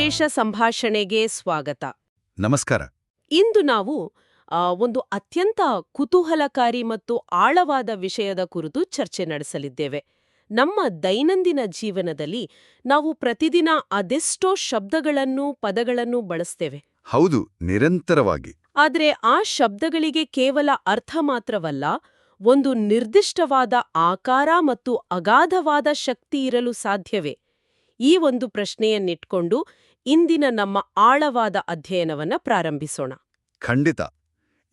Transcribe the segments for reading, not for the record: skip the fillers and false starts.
ವಿಶೇಷ ಸಂಭಾಷಣೆಗೆ ಸ್ವಾಗತ. ನಮಸ್ಕಾರ. ಇಂದು ನಾವು ಒಂದು ಅತ್ಯಂತ ಕುತೂಹಲಕಾರಿ ಮತ್ತು ಆಳವಾದ ವಿಷಯದ ಕುರಿತು ಚರ್ಚೆ ನಡೆಸಲಿದ್ದೇವೆ. ನಮ್ಮ ದೈನಂದಿನ ಜೀವನದಲ್ಲಿ ನಾವು ಪ್ರತಿದಿನ ಅದೆಷ್ಟೋ ಶಬ್ದಗಳನ್ನು ಪದಗಳನ್ನು ಬಳಸ್ತೇವೆ. ಹೌದು, ನಿರಂತರವಾಗಿ. ಆದರೆ ಆ ಶಬ್ದಗಳಿಗೆ ಕೇವಲ ಅರ್ಥ ಮಾತ್ರವಲ್ಲ, ಒಂದು ನಿರ್ದಿಷ್ಟವಾದ ಆಕಾರ ಮತ್ತು ಅಗಾಧವಾದ ಶಕ್ತಿ ಇರಲು ಸಾಧ್ಯವೇ? ಈ ಒಂದು ಪ್ರಶ್ನೆಯನ್ನಿಟ್ಕೊಂಡು ಇಂದಿನ ನಮ್ಮ ಆಳವಾದ ಅಧ್ಯಯನವನ್ನ ಪ್ರಾರಂಭಿಸೋಣ. ಖಂಡಿತ.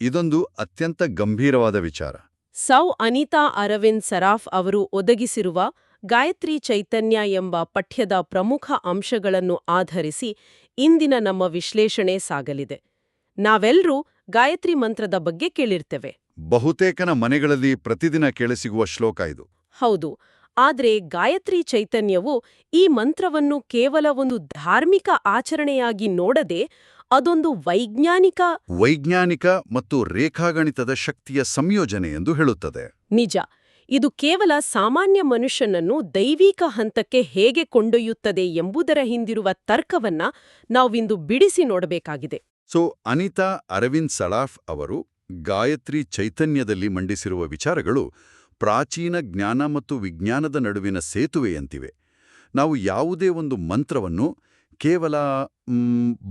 ಇದೊಂದು ಅತ್ಯಂತ ಗಂಭೀರವಾದ ವಿಚಾರ. ಸೌ ಅನಿತಾ ಅರವಿಂದ್ ಸರಾಫ್ ಅವರು ಒದಗಿಸಿರುವ ಗಾಯತ್ರಿ ಚೈತನ್ಯ ಎಂಬ ಪಠ್ಯದ ಪ್ರಮುಖ ಅಂಶಗಳನ್ನು ಆಧರಿಸಿ ಇಂದಿನ ನಮ್ಮ ವಿಶ್ಲೇಷಣೆ ಸಾಗಲಿದೆ. ನಾವೆಲ್ಲರೂ ಗಾಯತ್ರಿ ಮಂತ್ರದ ಬಗ್ಗೆ ಕೇಳಿರ್ತೇವೆ. ಬಹುತೇಕನ ಮನೆಗಳಲ್ಲಿ ಪ್ರತಿದಿನ ಕೇಳಿಸಿಗುವ ಶ್ಲೋಕ ಇದು. ಹೌದು. ಆದ್ರೆ ಗಾಯತ್ರಿ ಚೈತನ್ಯವು ಈ ಮಂತ್ರವನ್ನು ಕೇವಲ ಒಂದು ಧಾರ್ಮಿಕ ಆಚರಣೆಯಾಗಿ ನೋಡದೆ ಅದೊಂದು ವೈಜ್ಞಾನಿಕ ಮತ್ತು ರೇಖಾಗಣಿತದ ಶಕ್ತಿಯ ಸಂಯೋಜನೆ ಎಂದು ಹೇಳುತ್ತದೆ. ನಿಜ. ಇದು ಕೇವಲ ಸಾಮಾನ್ಯ ಮನುಷ್ಯನನ್ನು ದೈವಿಕ ಹಂತಕ್ಕೆ ಹೇಗೆ ಕೊಂಡೊಯ್ಯುತ್ತದೆ ಎಂಬುದರ ಹಿಂದಿರುವ ತರ್ಕವನ್ನ ನಾವಿಂದು ಬಿಡಿಸಿ ನೋಡಬೇಕಾಗಿದೆ. ಅನಿತಾ ಅರವಿಂದ್ ಸಲಾಫ್ ಅವರು ಗಾಯತ್ರಿ ಚೈತನ್ಯದಲ್ಲಿ ಮಂಡಿಸಿರುವ ವಿಚಾರಗಳು ಪ್ರಾಚೀನ ಜ್ಞಾನ ಮತ್ತು ವಿಜ್ಞಾನದ ನಡುವಿನ ಸೇತುವೆಯಂತಿವೆ. ನಾವು ಯಾವುದೇ ಒಂದು ಮಂತ್ರವನ್ನು ಕೇವಲ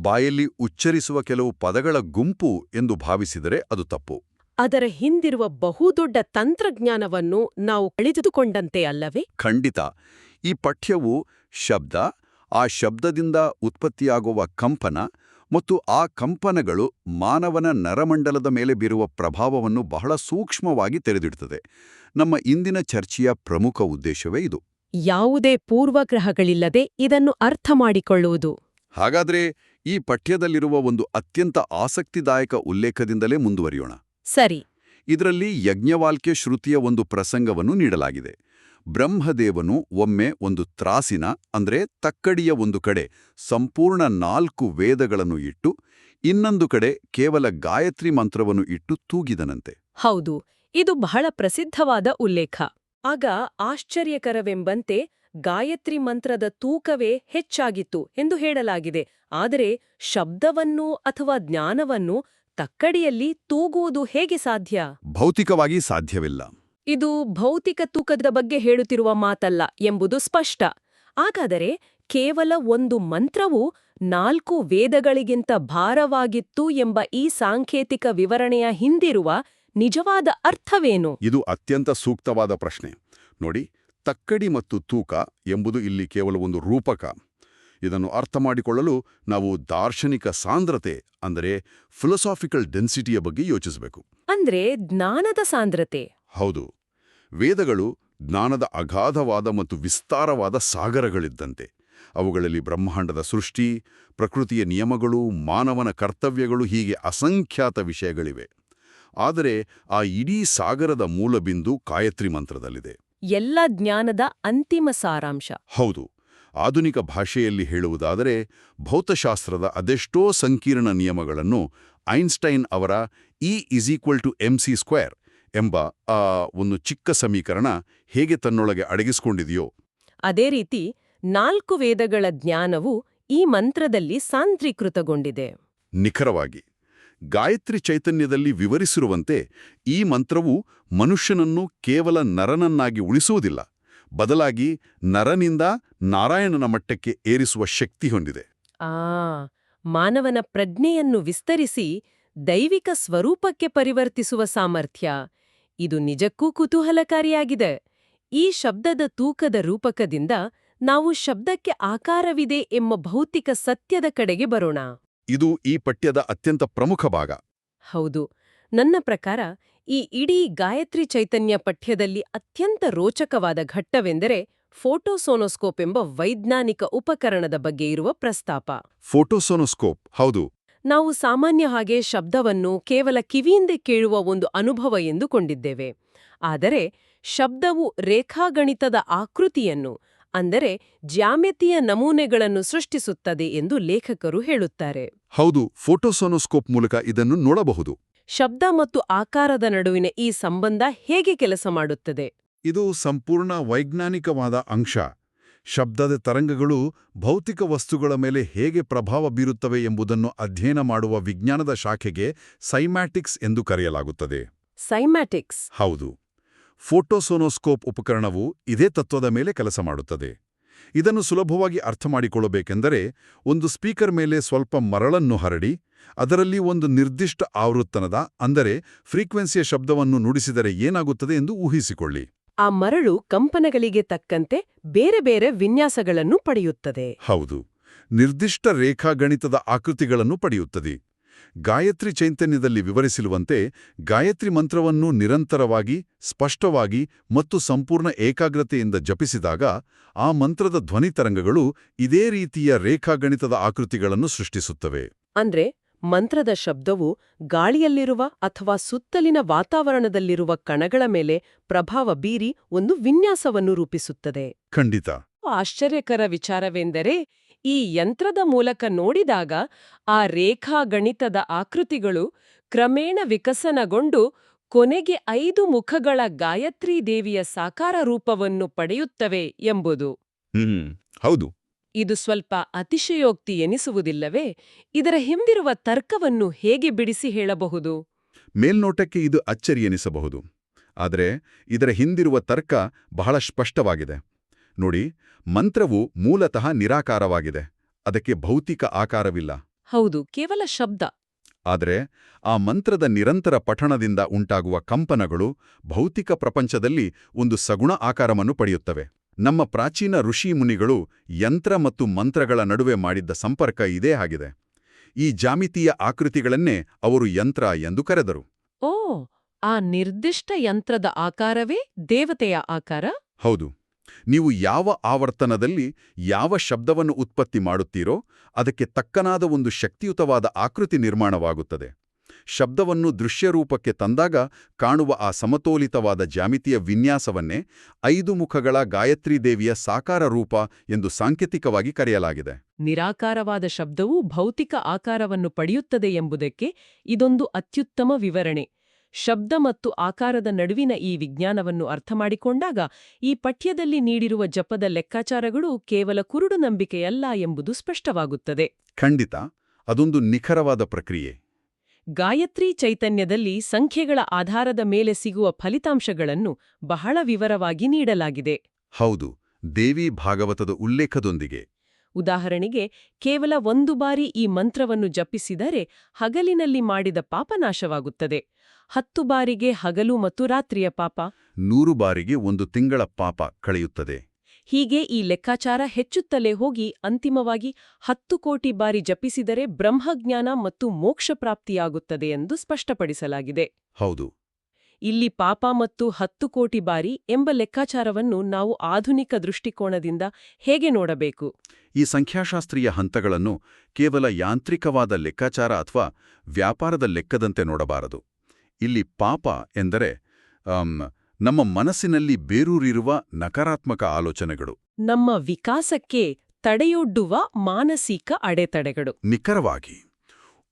ಬಾಯಲ್ಲಿ ಉಚ್ಚರಿಸುವ ಕೆಲವು ಪದಗಳ ಗುಂಪು ಎಂದು ಭಾವಿಸಿದರೆ ಅದು ತಪ್ಪು. ಅದರ ಹಿಂದಿರುವ ಬಹುದೊಡ್ಡ ತಂತ್ರಜ್ಞಾನವನ್ನು ನಾವು ಕಳೆದುಕೊಂಡಂತೆ ಅಲ್ಲವೇ? ಖಂಡಿತ. ಈ ಪಠ್ಯವು ಶಬ್ದ, ಆ ಶಬ್ದದಿಂದ ಉತ್ಪತ್ತಿಯಾಗುವ ಕಂಪನ ಮತ್ತು ಆ ಕಂಪನಗಳು ಮಾನವನ ನರಮಂಡಲದ ಮೇಲೆ ಬೀರುವ ಪ್ರಭಾವವನ್ನು ಬಹಳ ಸೂಕ್ಷ್ಮವಾಗಿ ತೆರೆದಿಡುತ್ತದೆ. ನಮ್ಮ ಇಂದಿನ ಚರ್ಚೆಯ ಪ್ರಮುಖ ಉದ್ದೇಶವೇ ಇದು. ಯಾವುದೇ ಪೂರ್ವಗ್ರಹಗಳಿಲ್ಲದೆ ಇದನ್ನು ಅರ್ಥ ಮಾಡಿಕೊಳ್ಳುವುದು. ಹಾಗಾದ್ರೆ ಈ ಪಠ್ಯದಲ್ಲಿರುವ ಒಂದು ಅತ್ಯಂತ ಆಸಕ್ತಿದಾಯಕ ಉಲ್ಲೇಖದಿಂದಲೇ ಮುಂದುವರಿಯೋಣ. ಸರಿ. ಇದರಲ್ಲಿ ಯಜ್ಞವಾಲ್ಕ್ಯ ಶ್ರುತಿಯ ಒಂದು ಪ್ರಸಂಗವನ್ನು ನೀಡಲಾಗಿದೆ. ಬ್ರಹ್ಮದೇವನು ಒಮ್ಮೆ ಒಂದು ತ್ರಾಸಿನ ಅಂದ್ರೆ ತಕ್ಕಡಿಯ ಒಂದು ಕಡೆ ಸಂಪೂರ್ಣ 4 ವೇದಗಳನ್ನು ಇಟ್ಟು ಇನ್ನೊಂದು ಕಡೆ ಕೇವಲ ಗಾಯತ್ರಿ ಮಂತ್ರವನ್ನು ಇಟ್ಟು ತೂಗಿದನಂತೆ. ಹೌದು, ಇದು ಬಹಳ ಪ್ರಸಿದ್ಧವಾದ ಉಲ್ಲೇಖ. ಆಗ ಆಶ್ಚರ್ಯಕರವೆಂಬಂತೆ ಗಾಯತ್ರಿ ಮಂತ್ರದ ತೂಕವೇ ಹೆಚ್ಚಾಗಿತ್ತು ಎಂದು ಹೇಳಲಾಗಿದೆ. ಆದರೆ ಶಬ್ದವನ್ನು ಅಥವಾ ಜ್ಞಾನವನ್ನು ತಕ್ಕಡಿಯಲ್ಲಿ ತೂಗುವುದು ಹೇಗೆ ಸಾಧ್ಯ? ಭೌತಿಕವಾಗಿ ಸಾಧ್ಯವಿಲ್ಲ. ಇದು ಭೌತಿಕ ತೂಕದ ಬಗ್ಗೆ ಹೇಳುತ್ತಿರುವ ಮಾತಲ್ಲ ಎಂಬುದು ಸ್ಪಷ್ಟ. ಹಾಗಾದರೆ ಕೇವಲ ಒಂದು ಮಂತ್ರವು 4 ವೇದಗಳಿಗಿಂತ ಭಾರವಾಗಿತ್ತು ಎಂಬ ಈ ಸಾಂಕೇತಿಕ ವಿವರಣೆಯ ಹಿಂದಿರುವ ನಿಜವಾದ ಅರ್ಥವೇನು? ಇದು ಅತ್ಯಂತ ಸೂಕ್ತವಾದ ಪ್ರಶ್ನೆ. ನೋಡಿ, ತಕ್ಕಡಿ ಮತ್ತು ತೂಕ ಎಂಬುದು ಇಲ್ಲಿ ಕೇವಲ ಒಂದು ರೂಪಕ. ಇದನ್ನು ಅರ್ಥ ಮಾಡಿಕೊಳ್ಳಲು ನಾವು ದಾರ್ಶನಿಕ ಸಾಂದ್ರತೆ ಅಂದರೆ ಫಿಲಸಾಫಿಕಲ್ ಡೆನ್ಸಿಟಿಯ ಬಗ್ಗೆ ಯೋಚಿಸಬೇಕು. ಅಂದ್ರೆ ಜ್ಞಾನದ ಸಾಂದ್ರತೆ. ಹೌದು. ವೇದಗಳು ಜ್ಞಾನದ ಅಗಾಧವಾದ ಮತ್ತು ವಿಸ್ತಾರವಾದ ಸಾಗರಗಳಿದ್ದಂತೆ. ಅವುಗಳಲ್ಲಿ ಬ್ರಹ್ಮಾಂಡದ ಸೃಷ್ಟಿ, ಪ್ರಕೃತಿಯ ನಿಯಮಗಳು, ಮಾನವನ ಕರ್ತವ್ಯಗಳು ಹೀಗೆ ಅಸಂಖ್ಯಾತ ವಿಷಯಗಳಿವೆ. ಆದರೆ ಆ ಇಡೀ ಸಾಗರದ ಮೂಲಬಿಂದು ಗಾಯತ್ರಿ ಮಂತ್ರದಲ್ಲಿದೆ. ಎಲ್ಲ ಜ್ಞಾನದ ಅಂತಿಮ ಸಾರಾಂಶ. ಹೌದು. ಆಧುನಿಕ ಭಾಷೆಯಲ್ಲಿ ಹೇಳುವುದಾದರೆ ಭೌತಶಾಸ್ತ್ರದ ಅದೆಷ್ಟೋ ಸಂಕೀರ್ಣ ನಿಯಮಗಳನ್ನು ಐನ್ಸ್ಟೈನ್ ಅವರ E=mc² ಎಂಬ ಒಂದು ಚಿಕ್ಕ ಸಮೀಕರಣ ಹೇಗೆ ತನ್ನೊಳಗೆ ಅಡಗಿಸಿಕೊಂಡಿದೆಯೋ ಅದೇ ರೀತಿ 4 ವೇದಗಳ ಜ್ಞಾನವು ಈ ಮಂತ್ರದಲ್ಲಿ ಸಾಂದ್ರೀಕೃತಗೊಂಡಿದೆ. ನಿಖರವಾಗಿ. ಗಾಯತ್ರಿ ಚೈತನ್ಯದಲ್ಲಿ ವಿವರಿಸಿರುವಂತೆ ಈ ಮಂತ್ರವು ಮನುಷ್ಯನನ್ನು ಕೇವಲ ನರನನ್ನಾಗಿ ಉಳಿಸುವುದಿಲ್ಲ, ಬದಲಾಗಿ ನರನಿಂದ ನಾರಾಯಣನ ಮಟ್ಟಕ್ಕೆ ಏರಿಸುವ ಶಕ್ತಿ ಹೊಂದಿದೆ. ಮಾನವನ ಪ್ರಜ್ಞೆಯನ್ನು ವಿಸ್ತರಿಸಿ ದೈವಿಕ ಸ್ವರೂಪಕ್ಕೆ ಪರಿವರ್ತಿಸುವ ಸಾಮರ್ಥ್ಯ. ಇದು ನಿಜಕ್ಕೂ ಕುತೂಹಲಕಾರಿಯಾಗಿದೆ. ಈ ಶಬ್ದದ ತೂಕದ ರೂಪಕದಿಂದ ನಾವು ಶಬ್ದಕ್ಕೆ ಆಕಾರವಿದೆ ಎಂಬ ಭೌತಿಕ ಸತ್ಯದ ಕಡೆಗೆ ಬರೋಣ. ಇದು ಈ ಪಠ್ಯದ ಅತ್ಯಂತ ಪ್ರಮುಖ ಭಾಗ. ಹೌದು. ನನ್ನ ಪ್ರಕಾರ ಈ ಇಡೀ ಗಾಯತ್ರಿ ಚೈತನ್ಯ ಪಠ್ಯದಲ್ಲಿ ಅತ್ಯಂತ ರೋಚಕವಾದ ಘಟ್ಟವೆಂದರೆ ಫೋಟೋಸೋನೋಸ್ಕೋಪ್ ಎಂಬ ವೈಜ್ಞಾನಿಕ ಉಪಕರಣದ ಬಗ್ಗೆ ಇರುವ ಪ್ರಸ್ತಾಪ. ಫೋಟೋಸೋನೋಸ್ಕೋಪ್, ಹೌದು. ನಾವು ಸಾಮಾನ್ಯ ಹಾಗೆ ಶಬ್ದವನ್ನು ಕೇವಲ ಕಿವಿಯಿಂದ ಕೇಳುವ ಒಂದು ಅನುಭವ ಎಂದುಕೊಂಡಿದ್ದೇವೆ. ಆದರೆ ಶಬ್ದವು ರೇಖಾಗಣಿತದ ಆಕೃತಿಯನ್ನು ಅಂದರೆ ಜ್ಯಾಮಿತಿಯ ನಮೂನೆಗಳನ್ನು ಸೃಷ್ಟಿಸುತ್ತದೆ ಎಂದು ಲೇಖಕರು ಹೇಳುತ್ತಾರೆ. ಹೌದು, ಫೋಟೋಸೋನೋಸ್ಕೋಪ್ ಮೂಲಕ ಇದನ್ನು ನೋಡಬಹುದು. ಶಬ್ದ ಮತ್ತು ಆಕಾರದ ನಡುವಿನ ಈ ಸಂಬಂಧ ಹೇಗೆ ಕೆಲಸ ಮಾಡುತ್ತದೆ? ಇದು ಸಂಪೂರ್ಣ ವೈಜ್ಞಾನಿಕವಾದ ಅಂಶ. ಶಬ್ದದ ತರಂಗಗಳು ಭೌತಿಕ ವಸ್ತುಗಳ ಮೇಲೆ ಹೇಗೆ ಪ್ರಭಾವ ಬೀರುತ್ತವೆ ಎಂಬುದನ್ನು ಅಧ್ಯಯನ ಮಾಡುವ ವಿಜ್ಞಾನದ ಶಾಖೆಗೆ ಸೈಮ್ಯಾಟಿಕ್ಸ್ ಎಂದು ಕರೆಯಲಾಗುತ್ತದೆ. ಸೈಮ್ಯಾಟಿಕ್ಸ್. ಹೌದು. ಫೋಟೋಸೋನೋಸ್ಕೋಪ್ ಉಪಕರಣವು ಇದೇ ತತ್ವದ ಮೇಲೆ ಕೆಲಸ ಮಾಡುತ್ತದೆ. ಇದನ್ನು ಸುಲಭವಾಗಿ ಅರ್ಥಮಾಡಿಕೊಳ್ಳಬೇಕೆಂದರೆ, ಒಂದು ಸ್ಪೀಕರ್ ಮೇಲೆ ಸ್ವಲ್ಪ ಮರಳನ್ನು ಹರಡಿ ಅದರಲ್ಲಿ ಒಂದು ನಿರ್ದಿಷ್ಟ ಆವೃತ್ತನದ ಅಂದರೆ ಫ್ರೀಕ್ವೆನ್ಸಿಯ ಶಬ್ದವನ್ನು ನುಡಿಸಿದರೆ ಏನಾಗುತ್ತದೆ ಎಂದು ಊಹಿಸಿಕೊಳ್ಳಿ. ಆ ಮರಳು ಕಂಪನಗಳಿಗೆ ತಕ್ಕಂತೆ ಬೇರೆ ಬೇರೆ ವಿನ್ಯಾಸಗಳನ್ನು ಪಡೆಯುತ್ತದೆ. ಹೌದು, ನಿರ್ದಿಷ್ಟ ರೇಖಾಗಣಿತದ ಆಕೃತಿಗಳನ್ನು ಪಡೆಯುತ್ತದೆ. ಗಾಯತ್ರಿ ಚೈತನ್ಯದಲ್ಲಿ ವಿವರಿಸಿರುವಂತೆ ಗಾಯತ್ರಿ ಮಂತ್ರವನ್ನು ನಿರಂತರವಾಗಿ, ಸ್ಪಷ್ಟವಾಗಿ ಮತ್ತು ಸಂಪೂರ್ಣ ಏಕಾಗ್ರತೆಯಿಂದ ಜಪಿಸಿದಾಗ ಆ ಮಂತ್ರದ ಧ್ವನಿತರಂಗಗಳು ಇದೇ ರೀತಿಯ ರೇಖಾಗಣಿತದ ಆಕೃತಿಗಳನ್ನು ಸೃಷ್ಟಿಸುತ್ತವೆ. ಅಂದ್ರೆ ಮಂತ್ರದ ಶಬ್ದವು ಗಾಳಿಯಲ್ಲಿರುವ ಅಥವಾ ಸುತ್ತಲಿನ ವಾತಾವರಣದಲ್ಲಿರುವ ಕಣಗಳ ಮೇಲೆ ಪ್ರಭಾವ ಬೀರಿ ಒಂದು ವಿನ್ಯಾಸವನ್ನು ರೂಪಿಸುತ್ತದೆ. ಖಂಡಿತ. ಆಶ್ಚರ್ಯಕರ ವಿಚಾರವೆಂದರೆ, ಈ ಯಂತ್ರದ ಮೂಲಕ ನೋಡಿದಾಗ ಆ ರೇಖಾಗಣಿತದ ಆಕೃತಿಗಳು ಕ್ರಮೇಣ ವಿಕಸನಗೊಂಡು ಕೊನೆಗೆ 5 ಮುಖಗಳ ಗಾಯತ್ರಿ ದೇವಿಯ ಸಾಕಾರ ರೂಪವನ್ನು ಪಡೆಯುತ್ತವೆ ಎಂಬುದು. ಹೌದು. ಇದು ಸ್ವಲ್ಪ ಅತಿಶಯೋಕ್ತಿ ಎನಿಸುವುದಿಲ್ಲವೇ? ಇದರ ಹಿಂದಿರುವ ತರ್ಕವನ್ನು ಹೇಗೆ ಬಿಡಿಸಿ ಹೇಳಬಹುದು? ಮೇಲ್ನೋಟಕ್ಕೆ ಇದು ಅಚ್ಚರಿ ಎನಿಸಬಹುದು. ಆದರೆ ಇದರ ಹಿಂದಿರುವ ತರ್ಕ ಬಹಳ ಸ್ಪಷ್ಟವಾಗಿದೆ. ನೋಡಿ, ಮಂತ್ರವು ಮೂಲತಃ ನಿರಾಕಾರವಾಗಿದೆ. ಅದಕ್ಕೆ ಭೌತಿಕ ಆಕಾರವಿಲ್ಲ. ಹೌದು, ಕೇವಲ ಶಬ್ದ. ಆದರೆ ಆ ಮಂತ್ರದ ನಿರಂತರ ಪಠಣದಿಂದ ಉಂಟಾಗುವ ಕಂಪನಗಳು ಭೌತಿಕ ಪ್ರಪಂಚದಲ್ಲಿ ಒಂದು ಸಗುಣ ಆಕಾರವನ್ನು ಪಡೆಯುತ್ತವೆ. ನಮ್ಮ ಪ್ರಾಚೀನ ಋಷಿಮುನಿಗಳು ಯಂತ್ರ ಮತ್ತು ಮಂತ್ರಗಳ ನಡುವೆ ಮಾಡಿದ್ದ ಸಂಪರ್ಕ ಇದೇ ಆಗಿದೆ. ಈ ಜಾಮಿತೀಯ ಆಕೃತಿಗಳನ್ನೇ ಅವರು ಯಂತ್ರ ಎಂದು ಕರೆದರು. ಓ, ಆ ನಿರ್ದಿಷ್ಟ ಯಂತ್ರದ ಆಕಾರವೇ ದೇವತೆಯ ಆಕಾರ? ಹೌದು. ನೀವು ಯಾವ ಆವರ್ತನದಲ್ಲಿ ಯಾವ ಶಬ್ದವನ್ನು ಉತ್ಪತ್ತಿ ಮಾಡುತ್ತೀರೋ ಅದಕ್ಕೆ ತಕ್ಕನಾದ ಒಂದು ಶಕ್ತಿಯುತವಾದ ಆಕೃತಿ ನಿರ್ಮಾಣವಾಗುತ್ತದೆ. ಶಬ್ದವನ್ನು ದೃಶ್ಯರೂಪಕ್ಕೆ ತಂದಾಗ ಕಾಣುವ ಆ ಸಮತೋಲಿತವಾದ ಜಾಮಿತಿಯ ವಿನ್ಯಾಸವನ್ನೇ 5 ಮುಖಗಳ ಗಾಯತ್ರಿ ದೇವಿಯ ಸಾಕಾರ ರೂಪ ಎಂದು ಸಾಂಕೇತಿಕವಾಗಿ ಕರೆಯಲಾಗಿದೆ. ನಿರಾಕಾರವಾದ ಶಬ್ದವು ಭೌತಿಕ ಆಕಾರವನ್ನು ಪಡೆಯುತ್ತದೆ ಎಂಬುದಕ್ಕೆ ಇದೊಂದು ಅತ್ಯುತ್ತಮ ವಿವರಣೆ. ಶಬ್ದ ಮತ್ತು ಆಕಾರದ ನಡುವಿನ ಈ ವಿಜ್ಞಾನವನ್ನು ಅರ್ಥಮಾಡಿಕೊಂಡಾಗ ಈ ಪಠ್ಯದಲ್ಲಿ ನೀಡಿರುವ ಜಪದ ಲೆಕ್ಕಾಚಾರಗಳು ಕೇವಲ ಕುರುಡು ನಂಬಿಕೆಯಲ್ಲ ಎಂಬುದು ಸ್ಪಷ್ಟವಾಗುತ್ತದೆ. ಖಂಡಿತ, ಅದೊಂದು ನಿಖರವಾದ ಪ್ರಕ್ರಿಯೆ. ಗಾಯತ್ರಿ ಚೈತನ್ಯದಲ್ಲಿ ಸಂಖ್ಯೆಗಳ ಆಧಾರದ ಮೇಲೆ ಸಿಗುವ ಫಲಿತಾಂಶಗಳನ್ನು ಬಹಳ ವಿವರವಾಗಿ ನೀಡಲಾಗಿದೆ. ಹೌದು, ದೇವಿ ಭಾಗವತದ ಉಲ್ಲೇಖದೊಂದಿಗೆ. ಉದಾಹರಣೆಗೆ, ಕೇವಲ 1 ಬಾರಿ ಈ ಮಂತ್ರವನ್ನು ಜಪಿಸಿದರೆ ಹಗಲಿನಲ್ಲಿ ಮಾಡಿದ ಪಾಪನಾಶವಾಗುತ್ತದೆ. 10 ಬಾರಿಗೆ ಹಗಲು ಮತ್ತು ರಾತ್ರಿಯ ಪಾಪ, 100 ಬಾರಿಗೆ 1 ತಿಂಗಳ ಪಾಪ ಕಳೆಯುತ್ತದೆ. ಹೀಗೆ ಈ ಲೆಕ್ಕಾಚಾರ ಹೆಚ್ಚುತ್ತಲೇ ಹೋಗಿ ಅಂತಿಮವಾಗಿ 10 ಕೋಟಿ ಬಾರಿ ಜಪಿಸಿದರೆ ಬ್ರಹ್ಮಜ್ಞಾನ ಮತ್ತು ಮೋಕ್ಷ ಪ್ರಾಪ್ತಿಯಾಗುತ್ತದೆ ಎಂದು ಸ್ಪಷ್ಟಪಡಿಸಲಾಗಿದೆ. ಹೌದು. ಇಲ್ಲಿ ಪಾಪ ಮತ್ತು 10 ಕೋಟಿ ಬಾರಿ ಎಂಬ ಲೆಕ್ಕಾಚಾರವನ್ನು ನಾವು ಆಧುನಿಕ ದೃಷ್ಟಿಕೋನದಿಂದ ಹೇಗೆ ನೋಡಬೇಕು? ಈ ಸಂಖ್ಯಾಶಾಸ್ತ್ರೀಯ ಹಂತಗಳನ್ನು ಕೇವಲ ಯಾಂತ್ರಿಕವಾದ ಲೆಕ್ಕಾಚಾರ ಅಥವಾ ವ್ಯಾಪಾರದ ಲೆಕ್ಕದಂತೆ ನೋಡಬಾರದು. ಇಲ್ಲಿ ಪಾಪ ಎಂದರೆ ನಮ್ಮ ಮನಸ್ಸಿನಲ್ಲಿ ಬೇರೂರಿರುವ ನಕಾರಾತ್ಮಕ ಆಲೋಚನೆಗಳು, ನಮ್ಮ ವಿಕಾಸಕ್ಕೆ ತಡೆಯೊಡ್ಡುವ ಮಾನಸಿಕ ಅಡೆತಡೆಗಳು. ನಿಖರವಾಗಿ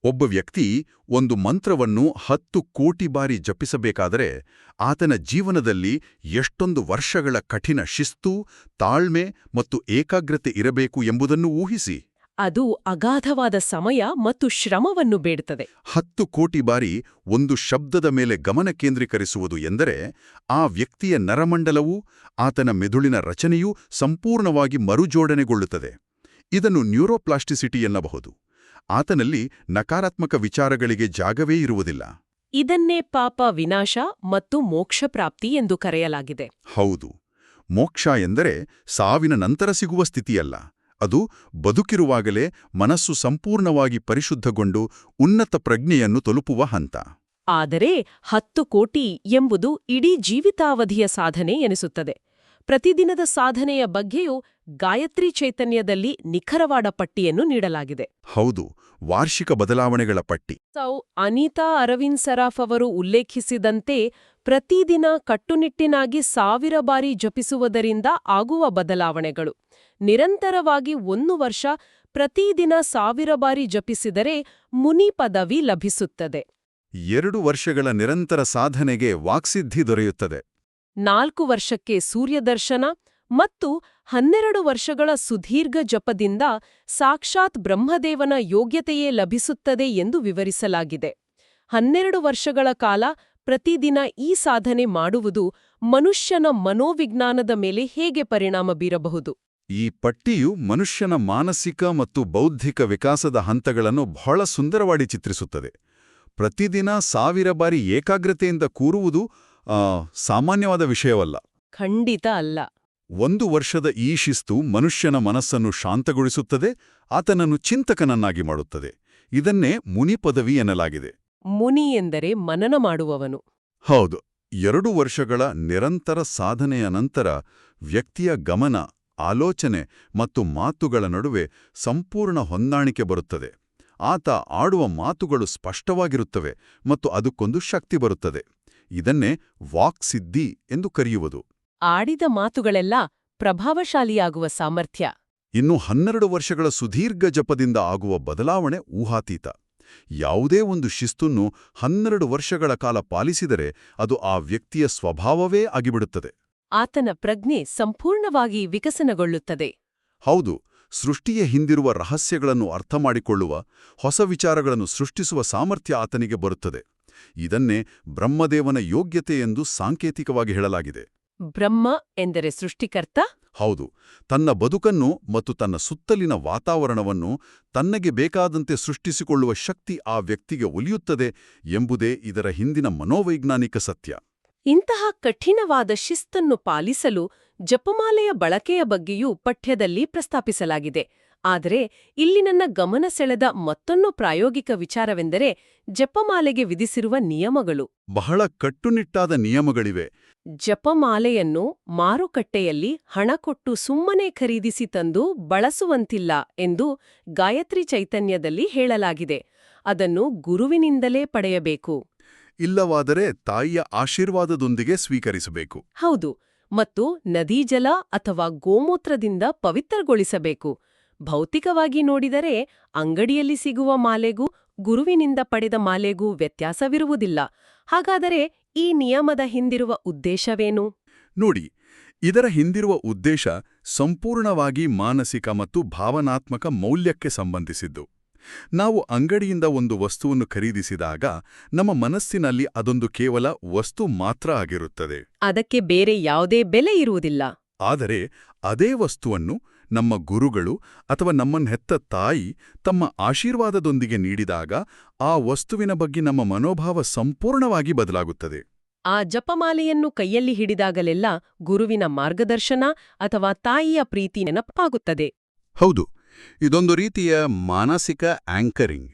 ಒಬ್ಬ ವ್ಯಕ್ತಿ ಒಂದು ಮಂತ್ರವನ್ನು 10 ಕೋಟಿ ಬಾರಿ ಜಪಿಸಬೇಕಾದರೆ ಆತನ ಜೀವನದಲ್ಲಿ ಎಷ್ಟೊಂದು ವರ್ಷಗಳ ಕಠಿಣ ಶಿಸ್ತು, ತಾಳ್ಮೆ ಮತ್ತು ಏಕಾಗ್ರತೆ ಇರಬೇಕು ಎಂಬುದನ್ನು ಊಹಿಸಿ. ಅದು ಅಗಾಧವಾದ ಸಮಯ ಮತ್ತು ಶ್ರಮವನ್ನು ಬೇಡುತ್ತದೆ. 10 ಕೋಟಿ ಬಾರಿ ಒಂದು ಶಬ್ದದ ಮೇಲೆ ಗಮನ ಕೇಂದ್ರೀಕರಿಸುವುದು ಎಂದರೆ ಆ ವ್ಯಕ್ತಿಯ ನರಮಂಡಲವೂ ಆತನ ಮೆದುಳಿನ ರಚನೆಯೂ ಸಂಪೂರ್ಣವಾಗಿ ಮರುಜೋಡಣೆಗೊಳ್ಳುತ್ತದೆ. ಇದನ್ನು ನ್ಯೂರೋಪ್ಲಾಸ್ಟಿಸಿಟಿ ಎನ್ನಬಹುದು. ಆತನಲ್ಲಿ ನಕಾರಾತ್ಮಕ ವಿಚಾರಗಳಿಗೆ ಜಾಗವೇ ಇರುವುದಿಲ್ಲ. ಇದನ್ನೇ ಪಾಪ ವಿನಾಶ ಮತ್ತು ಮೋಕ್ಷ ಪ್ರಾಪ್ತಿ ಎಂದು ಕರೆಯಲಾಗಿದೆ. ಹೌದು, ಮೋಕ್ಷ ಎಂದರೆ ಸಾವಿನ ನಂತರ ಸಿಗುವ ಸ್ಥಿತಿಯಲ್ಲ. ಅದು ಬದುಕಿರುವಾಗಲೇ ಮನಸ್ಸು ಸಂಪೂರ್ಣವಾಗಿ ಪರಿಶುದ್ಧಗೊಂಡು ಉನ್ನತ ಪ್ರಜ್ಞೆಯನ್ನು ತಲುಪುವ ಹಂತ. ಆದರೆ 10 ಕೋಟಿ ಎಂಬುದು ಇಡೀ ಜೀವಿತಾವಧಿಯ ಸಾಧನೆ ಎನಿಸುತ್ತದೆ. ಪ್ರತಿದಿನದ ಸಾಧನೆಯ ಬಗ್ಗೆಯೂ ಗಾಯತ್ರಿ ಚೈತನ್ಯದಲ್ಲಿ ನಿಖರವಾದ ಪಟ್ಟಿಯನ್ನು ನೀಡಲಾಗಿದೆ. ಹೌದು, ವಾರ್ಷಿಕ ಬದಲಾವಣೆಗಳ ಪಟ್ಟಿ. ಅನಿತಾ ಅರವಿಂದ್ ಸರಾಫ್ ಅವರು ಉಲ್ಲೇಖಿಸಿದಂತೆ ಪ್ರತಿದಿನ ಕಟ್ಟುನಿಟ್ಟಿನಾಗಿ 1000 ಬಾರಿ ಜಪಿಸುವುದರಿಂದ ಆಗುವ ಬದಲಾವಣೆಗಳು. ನಿರಂತರವಾಗಿ 1 ವರ್ಷ ಪ್ರತಿದಿನ 1000 ಬಾರಿ ಜಪಿಸಿದರೆ ಮುನಿ ಪದವಿ ಲಭಿಸುತ್ತದೆ. 2 ವರ್ಷಗಳ ನಿರಂತರ ಸಾಧನೆಗೆ ವಾಕ್ಸಿದ್ಧಿ ದೊರೆಯುತ್ತದೆ. 4 ವರ್ಷಕ್ಕೆ ಸೂರ್ಯದರ್ಶನ ಮತ್ತು 12 ವರ್ಷಗಳ ಸುದೀರ್ಘ ಜಪದಿಂದ ಸಾಕ್ಷಾತ್ ಬ್ರಹ್ಮದೇವನ ಯೋಗ್ಯತೆಯೇ ಲಭಿಸುತ್ತದೆ ಎಂದು ವಿವರಿಸಲಾಗಿದೆ. 12 ವರ್ಷಗಳ ಕಾಲ ಪ್ರತಿದಿನ ಈ ಸಾಧನೆ ಮಾಡುವುದು ಮನುಷ್ಯನ ಮನೋವಿಜ್ಞಾನದ ಮೇಲೆ ಹೇಗೆ ಪರಿಣಾಮ ಬೀರಬಹುದು? ಈ ಪಟ್ಟಿಯು ಮನುಷ್ಯನ ಮಾನಸಿಕ ಮತ್ತು ಬೌದ್ಧಿಕ ವಿಕಾಸದ ಹಂತಗಳನ್ನು ಬಹಳ ಸುಂದರವಾಗಿ ಚಿತ್ರಿಸುತ್ತದೆ. ಪ್ರತಿದಿನ 1000 ಬಾರಿ ಏಕಾಗ್ರತೆಯಿಂದ ಕೂರುವುದು ಸಾಮಾನ್ಯವಾದ ವಿಷಯವಲ್ಲ. ಖಂಡಿತ ಅಲ್ಲ. 1 ವರ್ಷದ ಈ ಶಿಸ್ತು ಮನುಷ್ಯನ ಮನಸ್ಸನ್ನು ಶಾಂತಗೊಳಿಸುತ್ತದೆ, ಆತನನ್ನು ಚಿಂತಕನನ್ನಾಗಿ ಮಾಡುತ್ತದೆ. ಇದನ್ನೇ ಮುನಿ ಪದವಿ ಎನ್ನಲಾಗಿದೆ. ಮುನಿ ಎಂದರೆ ಮನನ ಮಾಡುವವನು. ಹೌದು. 2 ವರ್ಷಗಳ ನಿರಂತರ ಸಾಧನೆಯ ನಂತರ ವ್ಯಕ್ತಿಯ ಗಮನ, ಆಲೋಚನೆ ಮತ್ತು ಮಾತುಗಳ ನಡುವೆ ಸಂಪೂರ್ಣ ಹೊಂದಾಣಿಕೆ ಬರುತ್ತದೆ. ಆತ ಆಡುವ ಮಾತುಗಳು ಸ್ಪಷ್ಟವಾಗಿರುತ್ತವೆ ಮತ್ತು ಅದಕ್ಕೊಂದು ಶಕ್ತಿ ಬರುತ್ತದೆ. ಇದನ್ನೇ ವಾಕ್ಸಿದ್ಧಿ ಎಂದು ಕರೆಯುವುದು. ಆಡಿದ ಮಾತುಗಳೆಲ್ಲ ಪ್ರಭಾವಶಾಲಿಯಾಗುವ ಸಾಮರ್ಥ್ಯ. ಇನ್ನು 12 ವರ್ಷಗಳ ಸುದೀರ್ಘ ಜಪದಿಂದ ಆಗುವ ಬದಲಾವಣೆ ಊಹಾತೀತ. ಯಾವುದೇ ಒಂದು ಶಿಸ್ತನ್ನು 12 ವರ್ಷಗಳ ಕಾಲ ಪಾಲಿಸಿದರೆ ಅದು ಆ ವ್ಯಕ್ತಿಯ ಸ್ವಭಾವವೇ ಆಗಿಬಿಡುತ್ತದೆ. ಆತನ ಪ್ರಜ್ಞೆ ಸಂಪೂರ್ಣವಾಗಿ ವಿಕಸನಗೊಳ್ಳುತ್ತದೆ. ಹೌದು. ಸೃಷ್ಟಿಯ ಹಿಂದಿರುವ ರಹಸ್ಯಗಳನ್ನು ಅರ್ಥಮಾಡಿಕೊಳ್ಳುವ, ಹೊಸ ವಿಚಾರಗಳನ್ನು ಸೃಷ್ಟಿಸುವ ಸಾಮರ್ಥ್ಯ ಆತನಿಗೆ ಬರುತ್ತದೆ. ಇದನ್ನೇ ಬ್ರಹ್ಮದೇವನ ಯೋಗ್ಯತೆ ಎಂದು ಸಾಂಕೇತಿಕವಾಗಿ ಹೇಳಲಾಗಿದೆ. ಬ್ರಹ್ಮ ಎಂದರೆ ಸೃಷ್ಟಿಕರ್ತ? ಹೌದು. ತನ್ನ ಬದುಕನ್ನು ಮತ್ತು ತನ್ನ ಸುತ್ತಲಿನ ವಾತಾವರಣವನ್ನು ತನ್ನಗೆ ಬೇಕಾದಂತೆ ಸೃಷ್ಟಿಸಿಕೊಳ್ಳುವ ಶಕ್ತಿ ಆ ವ್ಯಕ್ತಿಗೆ ಒಲಿಯುತ್ತದೆ ಎಂಬುದೇ ಇದರ ಹಿಂದಿನ ಮನೋವೈಜ್ಞಾನಿಕ ಸತ್ಯ. ಇಂತಹ ಕಠಿಣವಾದ ಶಿಸ್ತನ್ನು ಪಾಲಿಸಲು ಜಪಮಾಲೆಯ ಬಳಕೆಯ ಬಗ್ಗೆಯೂ ಪಠ್ಯದಲ್ಲಿ ಪ್ರಸ್ತಾಪಿಸಲಾಗಿದೆ. ಆದರೆ ಇಲ್ಲಿ ನನ್ನ ಗಮನ ಸೆಳೆದ ಮತ್ತೊಂದು ಪ್ರಾಯೋಗಿಕ ವಿಚಾರವೆಂದರೆ ಜಪಮಾಲೆಗೆ ವಿಧಿಸಿರುವ ನಿಯಮಗಳು. ಬಹಳ ಕಟ್ಟುನಿಟ್ಟಾದ ನಿಯಮಗಳಿವೆ. ಜಪಮಾಲೆಯನ್ನು ಮಾರುಕಟ್ಟೆಯಲ್ಲಿ ಹಣ ಕೊಟ್ಟು ಸುಮ್ಮನೆ ಖರೀದಿಸಿ ತಂದು ಬಳಸುವಂತಿಲ್ಲ ಎಂದು ಗಾಯತ್ರಿ ಚೈತನ್ಯದಲ್ಲಿ ಹೇಳಲಾಗಿದೆ. ಅದನ್ನು ಗುರುವಿನಿಂದಲೇ ಪಡೆಯಬೇಕು. ಇಲ್ಲವಾದರೆ ತಾಯಿಯ ಆಶೀರ್ವಾದದೊಂದಿಗೆ ಸ್ವೀಕರಿಸಬೇಕು. ಹೌದು. ಮತ್ತು ನದೀಜಲ ಅಥವಾ ಗೋಮೂತ್ರದಿಂದ ಪವಿತ್ರಗೊಳಿಸಬೇಕು. ಭೌತಿಕವಾಗಿ ನೋಡಿದರೆ ಅಂಗಡಿಯಲ್ಲಿ ಸಿಗುವ ಮಾಲೆಗೂ ಗುರುವಿನಿಂದ ಪಡೆದ ಮಾಲೆಗೂ ವ್ಯತ್ಯಾಸವಿರುವುದಿಲ್ಲ. ಹಾಗಾದರೆ ಈ ನಿಯಮದ ಹಿಂದಿರುವ ಉದ್ದೇಶವೇನು? ನೋಡಿ, ಇದರ ಹಿಂದಿರುವ ಉದ್ದೇಶ ಸಂಪೂರ್ಣವಾಗಿ ಮಾನಸಿಕ ಮತ್ತು ಭಾವನಾತ್ಮಕ ಮೌಲ್ಯಕ್ಕೆ ಸಂಬಂಧಿಸಿದ್ದು. ನಾವು ಅಂಗಡಿಯಿಂದ ಒಂದು ವಸ್ತುವನ್ನು ಖರೀದಿಸಿದಾಗ ನಮ್ಮ ಮನಸ್ಸಿನಲ್ಲಿ ಅದೊಂದು ಕೇವಲ ವಸ್ತು ಮಾತ್ರ ಆಗಿರುತ್ತದೆ. ಅದಕ್ಕೆ ಬೇರೆ ಯಾವುದೇ ಬೆಲೆ ಇರುವುದಿಲ್ಲ. ಆದರೆ ಅದೇ ವಸ್ತುವನ್ನು ನಮ್ಮ ಗುರುಗಳು ಅಥವಾ ನಮ್ಮನ್ನ ಹೆತ್ತ ತಾಯಿ ತಮ್ಮ ಆಶೀರ್ವಾದದೊಂದಿಗೆ ನೀಡಿದಾಗ ಆ ವಸ್ತುವಿನ ಬಗ್ಗೆ ನಮ್ಮ ಮನೋಭಾವ ಸಂಪೂರ್ಣವಾಗಿ ಬದಲಾಗುತ್ತದೆ. ಆ ಜಪಮಾಲೆಯನ್ನು ಕೈಯಲ್ಲಿ ಹಿಡಿದಾಗಲೆಲ್ಲ ಗುರುವಿನ ಮಾರ್ಗದರ್ಶನ ಅಥವಾ ತಾಯಿಯ ಪ್ರೀತಿ ನೆನಪಾಗುತ್ತದೆ. ಹೌದು. ಇದೊಂದು ರೀತಿಯ ಮಾನಸಿಕ ಆಂಕರಿಂಗ್.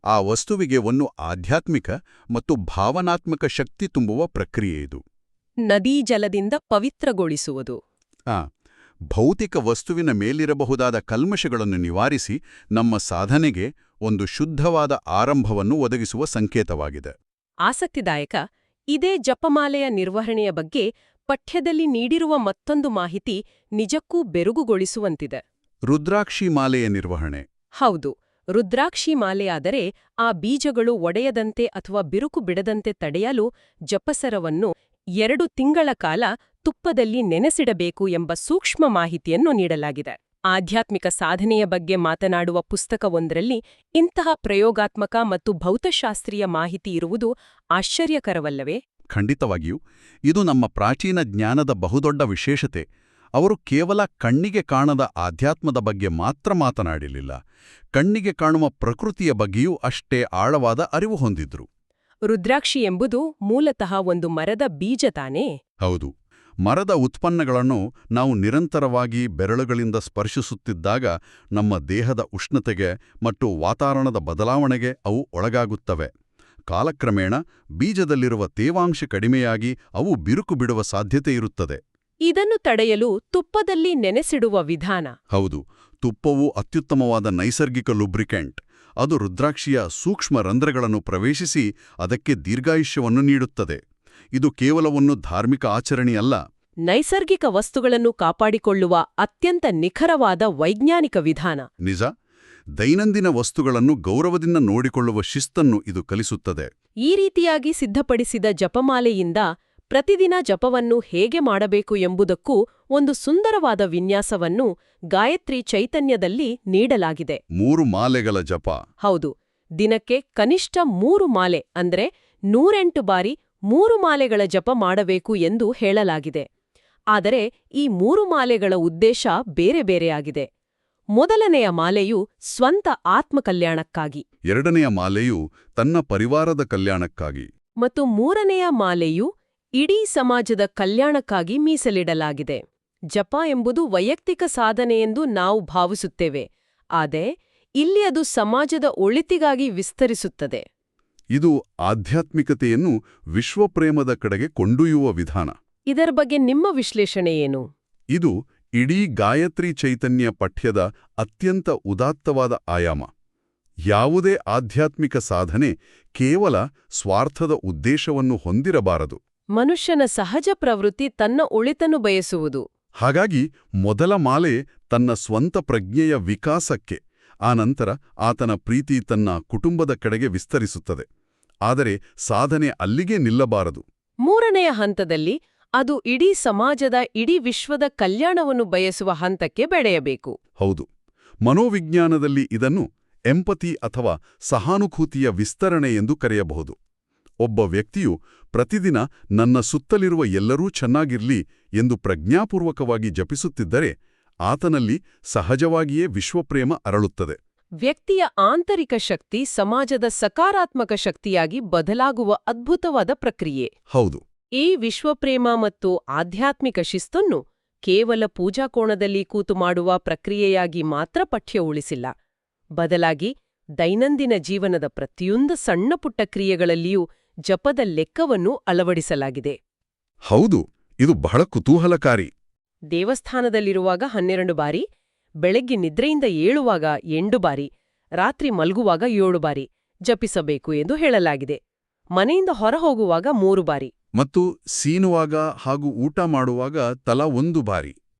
ಆ ವಸ್ತುವಿಗೆ ಒಂದು ಆಧ್ಯಾತ್ಮಿಕ ಮತ್ತು ಭಾವನಾತ್ಮಕ ಶಕ್ತಿ ತುಂಬುವ ಪ್ರಕ್ರಿಯೆ ಇದು. ನದೀ ಜಲದಿಂದ ಪವಿತ್ರಗೊಳಿಸುವುದು. ಭೌತಿಕ ವಸ್ತುವಿನ ಮೇಲಿರಬಹುದಾದ ಕಲ್ಮಶಗಳನ್ನು ನಿವಾರಿಸಿ ನಮ್ಮ ಸಾಧನೆಗೆ ಒಂದು ಶುದ್ಧವಾದ ಆರಂಭವನ್ನು ಒದಗಿಸುವ ಸಂಕೇತವಾಗಿದೆ. ಆಸಕ್ತಿದಾಯಕ. ಇದೇ ಜಪಮಾಲೆಯ ನಿರ್ವಹಣೆಯ ಬಗ್ಗೆ ಪಠ್ಯದಲ್ಲಿ ನೀಡಿರುವ ಮತ್ತೊಂದು ಮಾಹಿತಿ ನಿಜಕ್ಕೂ ಬೆರುಗುಗೊಳಿಸುವಂತಿದೆ. ರುದ್ರಾಕ್ಷಿ ಮಾಲೆಯ ನಿರ್ವಹಣೆ. ಹೌದು. ರುದ್ರಾಕ್ಷಿ ಮಾಲೆಯಾದರೆ ಆ ಬೀಜಗಳು ಒಡೆಯದಂತೆ ಅಥವಾ ಬಿರುಕು ಬಿಡದಂತೆ ತಡೆಯಲು ಜಪಸರವನ್ನು 2 ತಿಂಗಳ ಕಾಲ ತುಪ್ಪದಲ್ಲಿ ನೆನೆಸಿಡಬೇಕು ಎಂಬ ಸೂಕ್ಷ್ಮ ಮಾಹಿತಿಯನ್ನು ನೀಡಲಾಗಿದೆ. ಆಧ್ಯಾತ್ಮಿಕ ಸಾಧನೆಯ ಬಗ್ಗೆ ಮಾತನಾಡುವ ಪುಸ್ತಕವೊಂದರಲ್ಲಿ ಇಂತಹ ಪ್ರಯೋಗಾತ್ಮಕ ಮತ್ತು ಭೌತಶಾಸ್ತ್ರೀಯ ಮಾಹಿತಿ ಇರುವುದು ಆಶ್ಚರ್ಯಕರವಲ್ಲವೇ? ಖಂಡಿತವಾಗಿಯೂ. ಇದು ನಮ್ಮ ಪ್ರಾಚೀನ ಜ್ಞಾನದ ಬಹುದೊಡ್ಡ ವಿಶೇಷತೆ. ಅವರು ಕೇವಲ ಕಣ್ಣಿಗೆ ಕಾಣದ ಆಧ್ಯಾತ್ಮದ ಬಗ್ಗೆ ಮಾತ್ರ ಮಾತನಾಡಲಿಲ್ಲ, ಕಣ್ಣಿಗೆ ಕಾಣುವ ಪ್ರಕೃತಿಯ ಬಗ್ಗೆಯೂ ಅಷ್ಟೇ ಆಳವಾದ ಅರಿವು ಹೊಂದಿದ್ರು. ರುದ್ರಾಕ್ಷಿ ಎಂಬುದು ಮೂಲತಃ ಒಂದು ಮರದ ಬೀಜ ತಾನೇ? ಹೌದು. ಮರದ ಉತ್ಪನ್ನಗಳನ್ನು ನಾವು ನಿರಂತರವಾಗಿ ಬೆರಳುಗಳಿಂದ ಸ್ಪರ್ಶಿಸುತ್ತಿದ್ದಾಗ ನಮ್ಮ ದೇಹದ ಉಷ್ಣತೆಗೆ ಮತ್ತು ವಾತಾವರಣದ ಬದಲಾವಣೆಗೆ ಅವು ಒಳಗಾಗುತ್ತವೆ. ಕಾಲಕ್ರಮೇಣ ಬೀಜದಲ್ಲಿರುವ ತೇವಾಂಶ ಕಡಿಮೆಯಾಗಿ ಅವು ಬಿರುಕು ಬಿಡುವ ಸಾಧ್ಯತೆ ಇರುತ್ತದೆ. ಇದನ್ನು ತಡೆಯಲು ತುಪ್ಪದಲ್ಲಿ ನೆನೆಸಿಡುವ ವಿಧಾನ. ಹೌದು. ತುಪ್ಪವು ಅತ್ಯುತ್ತಮವಾದ ನೈಸರ್ಗಿಕ ಲುಬ್ರಿಕೆಂಟ್. ಅದು ರುದ್ರಾಕ್ಷಿಯ ಸೂಕ್ಷ್ಮ ರಂಧ್ರಗಳನ್ನು ಪ್ರವೇಶಿಸಿ ಅದಕ್ಕೆ ದೀರ್ಘಾಯುಷ್ಯವನ್ನು ನೀಡುತ್ತದೆ. ಇದು ಕೇವಲ ಒಂದು ಧಾರ್ಮಿಕ ಆಚರಣೆಯಲ್ಲ. ನೈಸರ್ಗಿಕ ವಸ್ತುಗಳನ್ನು ಕಾಪಾಡಿಕೊಳ್ಳುವ ಅತ್ಯಂತ ನಿಖರವಾದ ವೈಜ್ಞಾನಿಕ ವಿಧಾನ. ನಿಜ. ದೈನಂದಿನ ವಸ್ತುಗಳನ್ನು ಗೌರವದಿಂದ ನೋಡಿಕೊಳ್ಳುವ ಶಿಸ್ತನ್ನು ಇದು ಕಲಿಸುತ್ತದೆ. ಈ ರೀತಿಯಾಗಿ ಸಿದ್ಧಪಡಿಸಿದ ಜಪಮಾಲೆಯಿಂದ ಪ್ರತಿದಿನ ಜಪವನ್ನು ಹೇಗೆ ಮಾಡಬೇಕು ಎಂಬುದಕ್ಕೂ ಒಂದು ಸುಂದರವಾದ ವಿನ್ಯಾಸವನ್ನು ಗಾಯತ್ರಿ ಚೈತನ್ಯದಲ್ಲಿ ನೀಡಲಾಗಿದೆ. 3 ಮಾಲೆಗಳ ಜಪ. ಹೌದು, ದಿನಕ್ಕೆ ಕನಿಷ್ಠ 3 ಮಾಲೆ ಅಂದ್ರೆ 108 ಬಾರಿ 3 ಮಾಲೆಗಳ ಜಪ ಮಾಡಬೇಕು ಎಂದು ಹೇಳಲಾಗಿದೆ. ಆದರೆ ಈ 3 ಮಾಲೆಗಳ ಉದ್ದೇಶ ಬೇರೆ ಬೇರೆಯಾಗಿದೆ. ಮೊದಲನೆಯ ಮಾಲೆಯು ಸ್ವಂತ ಆತ್ಮಕಲ್ಯಾಣಕ್ಕಾಗಿ, 2ನೆಯ ಮಾಲೆಯು ತನ್ನ ಪರಿವಾರದ ಕಲ್ಯಾಣಕ್ಕಾಗಿ, ಮತ್ತು 3ನೆಯ ಮಾಲೆಯು ಇಡೀ ಸಮಾಜದ ಕಲ್ಯಾಣಕ್ಕಾಗಿ ಮೀಸಲಿಡಲಾಗಿದೆ. ಜಪ ಎಂಬುದು ವೈಯಕ್ತಿಕ ಸಾಧನೆಯೆಂದು ನಾವು ಭಾವಿಸುತ್ತೇವೆ, ಆದರೆ ಇಲ್ಲಿ ಅದು ಸಮಾಜದ ಒಳಿತಿಗಾಗಿ ವಿಸ್ತರಿಸುತ್ತದೆ. ಇದು ಆಧ್ಯಾತ್ಮಿಕತೆಯನ್ನು ವಿಶ್ವಪ್ರೇಮದ ಕಡೆಗೆ ಕೊಂಡೊಯ್ಯುವ ವಿಧಾನ. ಇದರ ಬಗ್ಗೆ ನಿಮ್ಮ ವಿಶ್ಲೇಷಣೆ ಏನು? ಇದು ಇಡೀ ಗಾಯತ್ರಿ ಚೈತನ್ಯ ಪಠ್ಯದ ಅತ್ಯಂತ ಉದಾತ್ತವಾದ ಆಯಾಮ. ಯಾವುದೇ ಆಧ್ಯಾತ್ಮಿಕ ಸಾಧನೆ ಕೇವಲ ಸ್ವಾರ್ಥದ ಉದ್ದೇಶವನ್ನು ಹೊಂದಿರಬಾರದು. ಮನುಷ್ಯನ ಸಹಜ ಪ್ರವೃತ್ತಿ ತನ್ನ ಒಳಿತನ್ನು ಬಯಸುವುದು. ಹಾಗಾಗಿ ಮೊದಲ ಮಾಲೆ ತನ್ನ ಸ್ವಂತ ಪ್ರಜ್ಞೆಯ ವಿಕಾಸಕ್ಕೆ, ಆನಂತರ ಆತನ ಪ್ರೀತಿ ತನ್ನ ಕುಟುಂಬದ ಕಡೆಗೆ ವಿಸ್ತರಿಸುತ್ತದೆ. ಆದರೆ ಸಾಧನೆ ಅಲ್ಲಿಗೆ ನಿಲ್ಲಬಾರದು. 3ನೆಯ ಹಂತದಲ್ಲಿ ಅದು ಇಡೀ ಸಮಾಜದ, ಇಡೀ ವಿಶ್ವದ ಕಲ್ಯಾಣವನ್ನು ಬಯಸುವ ಹಂತಕ್ಕೆ ಬೆಳೆಯಬೇಕು. ಹೌದು, ಮನೋವಿಜ್ಞಾನದಲ್ಲಿ ಇದನ್ನು ಎಂಪತಿ ಅಥವಾ ಸಹಾನುಭೂತಿಯ ವಿಸ್ತರಣೆ ಎಂದು ಕರೆಯಬಹುದು. ಒಬ್ಬ ವ್ಯಕ್ತಿಯು ಪ್ರತಿದಿನ ನನ್ನ ಸುತ್ತಲಿರುವ ಎಲ್ಲರೂ ಚೆನ್ನಾಗಿರ್ಲಿ ಎಂದು ಪ್ರಜ್ಞಾಪೂರ್ವಕವಾಗಿ ಜಪಿಸುತ್ತಿದ್ದರೆ ಆತನಲ್ಲಿ ಸಹಜವಾಗಿಯೇ ವಿಶ್ವಪ್ರೇಮ ಅರಳುತ್ತದೆ. ವ್ಯಕ್ತಿಯ ಆಂತರಿಕ ಶಕ್ತಿ ಸಮಾಜದ ಸಕಾರಾತ್ಮಕ ಶಕ್ತಿಯಾಗಿ ಬದಲಾಗುವ ಅದ್ಭುತವಾದ ಪ್ರಕ್ರಿಯೆ. ಹೌದು. ಈ ವಿಶ್ವಪ್ರೇಮ ಮತ್ತು ಆಧ್ಯಾತ್ಮಿಕ ಶಿಸ್ತನ್ನು ಕೇವಲ ಪೂಜಾಕೋಣದಲ್ಲಿ ಕೂತು ಮಾಡುವ ಪ್ರಕ್ರಿಯೆಯಾಗಿ ಮಾತ್ರ ಪಠ್ಯ ಉಳಿಸಿಲ್ಲ. ಬದಲಾಗಿ ದೈನಂದಿನ ಜೀವನದ ಪ್ರತಿಯೊಂದು ಸಣ್ಣಪುಟ್ಟ ಕ್ರಿಯೆಗಳಲ್ಲಿಯೂ ಜಪದ ಲೆಕ್ಕವನ್ನು ಅಳವಡಿಸಲಾಗಿದೆ. ಹೌದು, ಇದು ಬಹಳ ಕುತೂಹಲಕಾರಿ. ದೇವಸ್ಥಾನದಲ್ಲಿರುವಾಗ 12 ಬಾರಿ, ಬೆಳಗ್ಗೆ ನಿದ್ರೆಯಿಂದ ಏಳುವಾಗ 8 ಬಾರಿ, ರಾತ್ರಿ ಮಲಗುವಾಗ 7 ಬಾರಿ ಜಪಿಸಬೇಕು ಎಂದು ಹೇಳಲಾಗಿದೆ. ಮನೆಯಿಂದ ಹೊರಹೋಗುವಾಗ 3 ಬಾರಿ, ಮತ್ತು ಸೀನುವಾಗ ಹಾಗೂ ಊಟ ಮಾಡುವಾಗ ತಲಾ 1 ಬಾರಿ.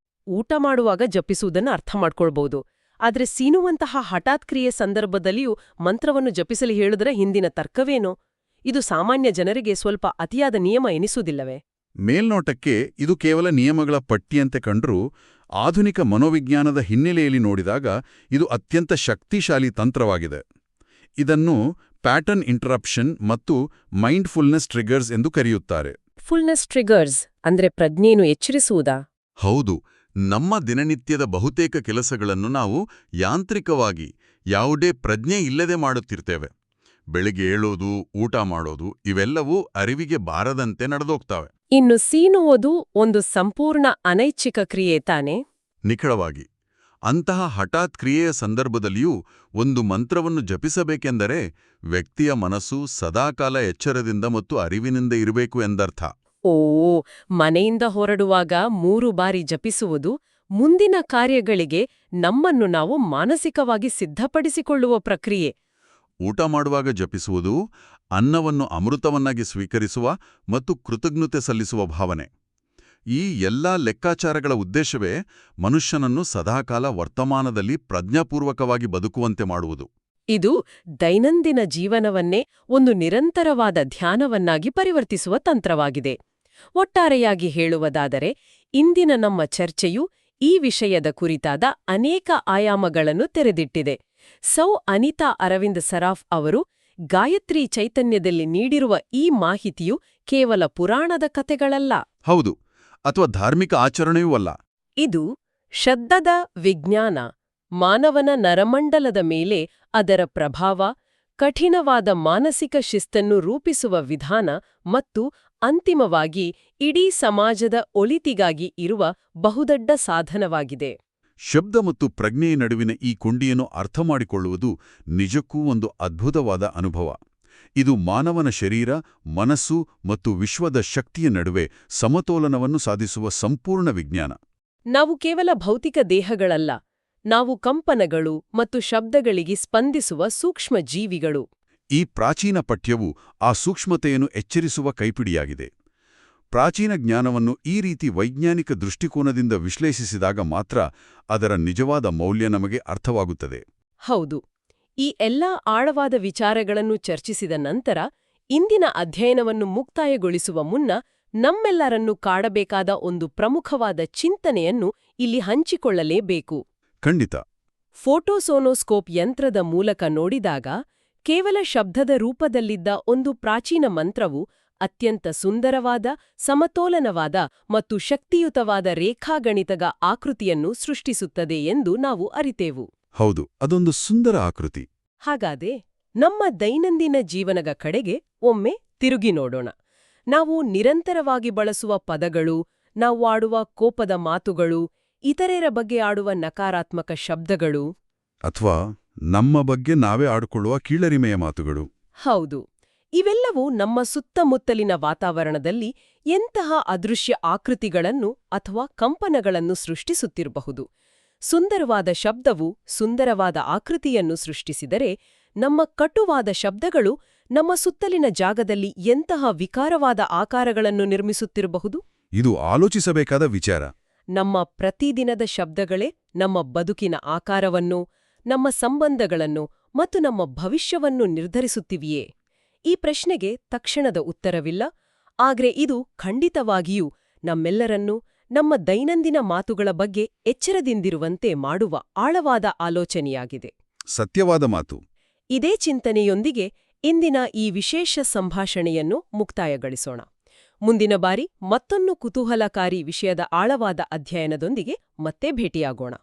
ಊಟ ಮಾಡುವಾಗ ಜಪಿಸುವುದನ್ನು ಅರ್ಥ ಮಾಡ್ಕೊಳ್ಬಹುದು. ಆದರೆ ಸೀನುವಂತಹ ಹಠಾತ್ ಕ್ರಿಯೆ ಸಂದರ್ಭದಲ್ಲಿಯೂ ಮಂತ್ರವನ್ನು ಜಪಿಸಲು ಹೇಳಿದರೆ ಹಿಂದಿನ ತರ್ಕವೇನೋ? ಇದು ಸಾಮಾನ್ಯ ಜನರಿಗೆ ಸ್ವಲ್ಪ ಅತಿಯಾದ ನಿಯಮ ಎನಿಸುವುದಿಲ್ಲವೇ? ಮೇಲ್ನೋಟಕ್ಕೆ ಇದು ಕೇವಲ ನಿಯಮಗಳ ಪಟ್ಟಿಯಂತೆ ಕಂಡರೂ ಆಧುನಿಕ ಮನೋವಿಜ್ಞಾನದ ಹಿನ್ನೆಲೆಯಲ್ಲಿ ನೋಡಿದಾಗ ಇದು ಅತ್ಯಂತ ಶಕ್ತಿಶಾಲಿ ತಂತ್ರವಾಗಿದೆ. ಇದನ್ನು ಪ್ಯಾಟರ್ನ್ ಇಂಟರಪ್ಷನ್ ಮತ್ತು ಮೈಂಡ್ಫುಲ್ನೆಸ್ ಟ್ರಿಗರ್ಸ್ ಎಂದು ಕರೆಯುತ್ತಾರೆ. ಫುಲ್ನೆಸ್ ಟ್ರಿಗರ್ಸ್ ಅಂದ್ರೆ ಪ್ರಜ್ಞೆಯನ್ನು ಎಚ್ಚರಿಸುವುದಾ? ಹೌದು. ನಮ್ಮ ದಿನನಿತ್ಯದ ಬಹುತೇಕ ಕೆಲಸಗಳನ್ನು ನಾವು ಯಾಂತ್ರಿಕವಾಗಿ ಯಾವುದೇ ಪ್ರಜ್ಞೆ ಇಲ್ಲದೆ ಮಾಡುತ್ತಿರ್ತೇವೆ. ಬೆಳಿಗ್ಗೆ ಏಳೋದು, ಊಟ ಮಾಡೋದು ಇವೆಲ್ಲವೂ ಅರಿವಿಗೆ ಬಾರದಂತೆ ನಡೆದೋಗ್ತವೆ. ಇನ್ನು ಸೀನುವುದು ಒಂದು ಸಂಪೂರ್ಣ ಅನೈಚ್ಛಿಕ ಕ್ರಿಯೆ ತಾನೆ? ನಿಖರವಾಗಿ. ಅಂತಹ ಹಠಾತ್ ಕ್ರಿಯೆಯ ಸಂದರ್ಭದಲ್ಲಿಯೂ ಒಂದು ಮಂತ್ರವನ್ನು ಜಪಿಸಬೇಕೆಂದರೆ ವ್ಯಕ್ತಿಯ ಮನಸ್ಸು ಸದಾಕಾಲ ಎಚ್ಚರದಿಂದ ಮತ್ತು ಅರಿವಿನಿಂದ ಇರಬೇಕು ಎಂದರ್ಥ. ಓ, ಮನೆಯಿಂದ ಹೊರಡುವಾಗ 3 ಬಾರಿ ಜಪಿಸುವುದು ಮುಂದಿನ ಕಾರ್ಯಗಳಿಗೆ ನಮ್ಮನ್ನು ನಾವು ಮಾನಸಿಕವಾಗಿ ಸಿದ್ಧಪಡಿಸಿಕೊಳ್ಳುವ ಪ್ರಕ್ರಿಯೆ. ಊಟ ಮಾಡುವಾಗ ಜಪಿಸುವುದು ಅನ್ನವನ್ನು ಅಮೃತವನ್ನಾಗಿ ಸ್ವೀಕರಿಸುವ ಮತ್ತು ಕೃತಜ್ಞತೆ ಸಲ್ಲಿಸುವ ಭಾವನೆ. ಈ ಎಲ್ಲಾ ಲೆಕ್ಕಾಚಾರಗಳ ಉದ್ದೇಶವೇ ಮನುಷ್ಯನನ್ನು ಸದಾಕಾಲ ವರ್ತಮಾನದಲ್ಲಿ ಪ್ರಜ್ಞಾಪೂರ್ವಕವಾಗಿ ಬದುಕುವಂತೆ ಮಾಡುವುದು. ಇದು ದೈನಂದಿನ ಜೀವನವನ್ನೇ ಒಂದು ನಿರಂತರವಾದ ಧ್ಯಾನವನ್ನಾಗಿ ಪರಿವರ್ತಿಸುವ ತಂತ್ರವಾಗಿದೆ. ಒಟ್ಟಾರೆಯಾಗಿ ಹೇಳುವುದಾದರೆ ಇಂದಿನ ನಮ್ಮ ಚರ್ಚೆಯು ಈ ವಿಷಯದ ಕುರಿತಾದ ಅನೇಕ ಆಯಾಮಗಳನ್ನು ತೆರೆದಿಟ್ಟಿದೆ. ಸೌ ಅನಿತಾ ಅರವಿಂದ್ ಸರಾಫ್ ಅವರು ಗಾಯತ್ರಿ ಚೈತನ್ಯದಲ್ಲಿ ನೀಡಿರುವ ಈ ಮಾಹಿತಿಯು ಕೇವಲ ಪುರಾಣದ ಕಥೆಗಳಲ್ಲ. ಹೌದು, ಅಥವಾ ಧಾರ್ಮಿಕ ಆಚರಣೆಯೂ ಅಲ್ಲ. ಇದು ಶಬ್ದದ ವಿಜ್ಞಾನ, ಮಾನವನ ನರಮಂಡಲದ ಮೇಲೆ ಅದರ ಪ್ರಭಾವ, ಕಠಿಣವಾದ ಮಾನಸಿಕ ಶಿಸ್ತನ್ನು ರೂಪಿಸುವ ವಿಧಾನ ಮತ್ತು ಅಂತಿಮವಾಗಿ ಇಡೀ ಸಮಾಜದ ಒಳಿತಿಗಾಗಿ ಇರುವ ಬಹುದೊಡ್ಡ ಸಾಧನವಾಗಿದೆ. ಶಬ್ದ ಮತ್ತು ಪ್ರಜ್ಞೆಯ ನಡುವಿನ ಈ ಕೊಂಡಿಯನ್ನು ಅರ್ಥಮಾಡಿಕೊಳ್ಳುವುದು ನಿಜಕ್ಕೂ ಒಂದು ಅದ್ಭುತವಾದ ಅನುಭವ. ಇದು ಮಾನವನ ಶರೀರ, ಮನಸ್ಸು ಮತ್ತು ವಿಶ್ವದ ಶಕ್ತಿಯ ನಡುವೆ ಸಮತೋಲನವನ್ನು ಸಾಧಿಸುವ ಸಂಪೂರ್ಣ ವಿಜ್ಞಾನ. ನಾವು ಕೇವಲ ಭೌತಿಕ ದೇಹಗಳಲ್ಲ, ನಾವು ಕಂಪನಗಳು ಮತ್ತು ಶಬ್ದಗಳಿಗೆ ಸ್ಪಂದಿಸುವ ಸೂಕ್ಷ್ಮ ಜೀವಿಗಳು. ಈ ಪ್ರಾಚೀನ ಪಠ್ಯವು ಆ ಸೂಕ್ಷ್ಮತೆಯನ್ನು ಎಚ್ಚರಿಸುವ ಕೈಪಿಡಿಯಾಗಿದೆ. ಪ್ರಾಚೀನ ಜ್ಞಾನವನ್ನು ಈ ರೀತಿ ವೈಜ್ಞಾನಿಕ ದೃಷ್ಟಿಕೋನದಿಂದ ವಿಶ್ಲೇಷಿಸಿದಾಗ ಮಾತ್ರ ಅದರ ನಿಜವಾದ ಮೌಲ್ಯ ನಮಗೆ ಅರ್ಥವಾಗುತ್ತದೆ. ಹೌದು. ಈ ಎಲ್ಲಾ ಆಳವಾದ ವಿಚಾರಗಳನ್ನು ಚರ್ಚಿಸಿದ ನಂತರ ಇಂದಿನ ಅಧ್ಯಯನವನ್ನು ಮುಕ್ತಾಯಗೊಳಿಸುವ ಮುನ್ನ ನಮ್ಮೆಲ್ಲರನ್ನೂ ಕಾಡಬೇಕಾದ ಒಂದು ಪ್ರಮುಖವಾದ ಚಿಂತನೆಯನ್ನು ಇಲ್ಲಿ ಹಂಚಿಕೊಳ್ಳಲೇಬೇಕು. ಖಂಡಿತ. ಫೋಟೋಸೋನೋಸ್ಕೋಪ್ ಯಂತ್ರದ ಮೂಲಕ ನೋಡಿದಾಗ ಕೇವಲ ಶಬ್ದದ ರೂಪದಲ್ಲಿದ್ದ ಒಂದು ಪ್ರಾಚೀನ ಮಂತ್ರವು ಅತ್ಯಂತ ಸುಂದರವಾದ, ಸಮತೋಲನವಾದ ಮತ್ತು ಶಕ್ತಿಯುತವಾದ ರೇಖಾಗಣಿತದ ಆಕೃತಿಯನ್ನು ಸೃಷ್ಟಿಸುತ್ತದೆ ಎಂದು ನಾವು ಅರಿತೆವು. ಹೌದು, ಅದೊಂದು ಸುಂದರ ಆಕೃತಿ. ಹಾಗಾದೆ ನಮ್ಮ ದೈನಂದಿನ ಜೀವನದ ಕಡೆಗೆ ಒಮ್ಮೆ ತಿರುಗಿ ನೋಡೋಣ. ನಾವು ನಿರಂತರವಾಗಿ ಬಳಸುವ ಪದಗಳು, ನಾವು ಆಡುವ ಕೋಪದ ಮಾತುಗಳು, ಇತರರ ಬಗ್ಗೆ ಆಡುವ ನಕಾರಾತ್ಮಕ ಶಬ್ದಗಳು, ಅಥವಾ ನಮ್ಮ ಬಗ್ಗೆ ನಾವೇ ಆಡಿಕೊಳ್ಳುವ ಕೀಳರಿಮೆಯ ಮಾತುಗಳು. ಹೌದು, ಇವೆಲ್ಲವೂ ನಮ್ಮ ಸುತ್ತಮುತ್ತಲಿನ ವಾತಾವರಣದಲ್ಲಿ ಎಂತಹ ಅದೃಶ್ಯ ಆಕೃತಿಗಳನ್ನು ಅಥವಾ ಕಂಪನಗಳನ್ನು ಸೃಷ್ಟಿಸುತ್ತಿರಬಹುದು. ಸುಂದರವಾದ ಶಬ್ದವು ಸುಂದರವಾದ ಆಕೃತಿಯನ್ನು ಸೃಷ್ಟಿಸಿದರೆ, ನಮ್ಮ ಕಟುವಾದ ಶಬ್ದಗಳು ನಮ್ಮ ಸುತ್ತಲಿನ ಜಾಗದಲ್ಲಿ ಎಂತಹ ವಿಕಾರವಾದ ಆಕಾರಗಳನ್ನು ನಿರ್ಮಿಸುತ್ತಿರಬಹುದು. ಇದು ಆಲೋಚಿಸಬೇಕಾದ ವಿಚಾರ. ನಮ್ಮ ಪ್ರತಿದಿನದ ಶಬ್ದಗಳೇ ನಮ್ಮ ಬದುಕಿನ ಆಕಾರವನ್ನು, ನಮ್ಮ ಸಂಬಂಧಗಳನ್ನು ಮತ್ತು ನಮ್ಮ ಭವಿಷ್ಯವನ್ನು ನಿರ್ಧರಿಸುತ್ತಿವೆಯೇ? ಈ ಪ್ರಶ್ನೆಗೆ ತಕ್ಷಣದ ಉತ್ತರವಿಲ್ಲ, ಆದರೆ ಇದು ಖಂಡಿತವಾಗಿಯೂ ನಮ್ಮೆಲ್ಲರನ್ನೂ ನಮ್ಮ ದೈನಂದಿನ ಮಾತುಗಳ ಬಗ್ಗೆ ಎಚ್ಚರದಿಂದಿರುವಂತೆ ಮಾಡುವ ಆಳವಾದ ಆಲೋಚನೆಯಾಗಿದೆ. ಸತ್ಯವಾದ ಮಾತು. ಇದೇ ಚಿಂತನೆಯೊಂದಿಗೆ ಇಂದಿನ ಈ ವಿಶೇಷ ಸಂಭಾಷಣೆಯನ್ನು ಮುಕ್ತಾಯಗೊಳಿಸೋಣ. ಮುಂದಿನ ಬಾರಿ ಮತ್ತೊಂದು ಕುತೂಹಲಕಾರಿ ವಿಷಯದ ಆಳವಾದ ಅಧ್ಯಯನದೊಂದಿಗೆ ಮತ್ತೆ ಭೇಟಿಯಾಗೋಣ.